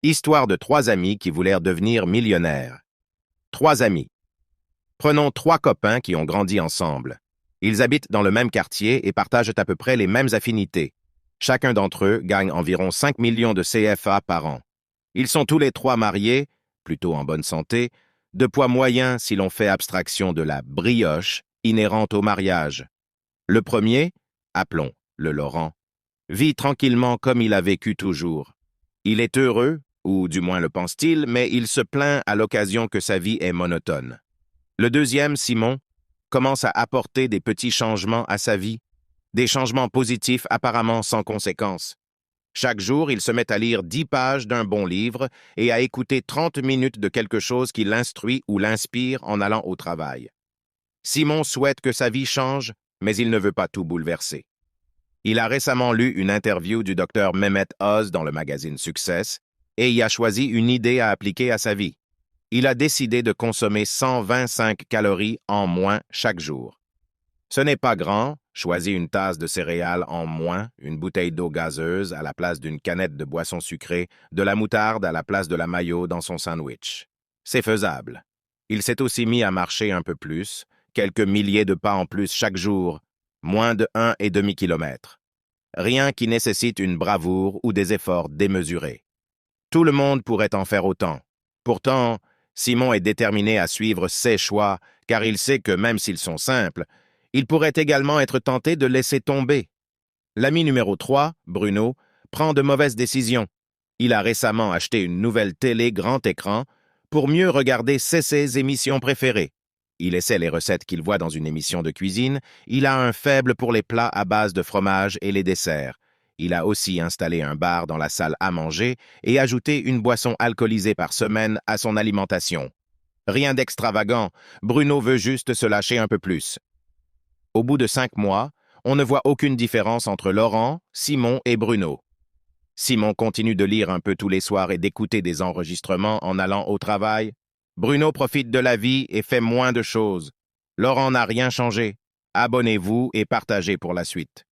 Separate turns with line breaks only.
Histoire de trois amis qui voulèrent devenir millionnaires. Trois amis. Prenons trois copains qui ont grandi ensemble. Ils habitent dans le même quartier et partagent à peu près les mêmes affinités. Chacun d'entre eux gagne environ 5 millions de CFA par an. Ils sont tous les trois mariés, plutôt en bonne santé, de poids moyen si l'on fait abstraction de la brioche inhérente au mariage. Le premier, appelons le Laurent, vit tranquillement comme il a vécu toujours. Il est heureux, ou du moins le pense-t-il, mais il se plaint à l'occasion que sa vie est monotone. Le deuxième, Simon, commence à apporter des petits changements à sa vie, des changements positifs apparemment sans conséquence. Chaque jour, il se met à lire 10 pages d'un bon livre et à écouter 30 minutes de quelque chose qui l'instruit ou l'inspire en allant au travail. Simon souhaite que sa vie change, mais il ne veut pas tout bouleverser. Il a récemment lu une interview du docteur Mehmet Oz dans le magazine Success et y a choisi une idée à appliquer à sa vie. Il a décidé de consommer 125 calories en moins chaque jour. Ce n'est pas grand, choisis une tasse de céréales en moins, une bouteille d'eau gazeuse à la place d'une canette de boisson sucrée, de la moutarde à la place de la mayo dans son sandwich. C'est faisable. Il s'est aussi mis à marcher un peu plus, quelques milliers de pas en plus chaque jour, moins de 1,5 km. Rien qui nécessite une bravoure ou des efforts démesurés. Tout le monde pourrait en faire autant. Pourtant, Simon est déterminé à suivre ses choix, car il sait que même s'ils sont simples, il pourrait également être tenté de laisser tomber. L'ami numéro 3, Bruno, prend de mauvaises décisions. Il a récemment acheté une nouvelle télé grand écran pour mieux regarder ses émissions préférées. Il essaie les recettes qu'il voit dans une émission de cuisine, il a un faible pour les plats à base de fromage et les desserts. Il a aussi installé un bar dans la salle à manger et ajouté une boisson alcoolisée par semaine à son alimentation. Rien d'extravagant, Bruno veut juste se lâcher un peu plus. Au bout de 5 mois, on ne voit aucune différence entre Laurent, Simon et Bruno. Simon continue de lire un peu tous les soirs et d'écouter des enregistrements en allant au travail. Bruno profite de la vie et fait moins de choses. Laurent n'a rien changé. Abonnez-vous et partagez pour la suite.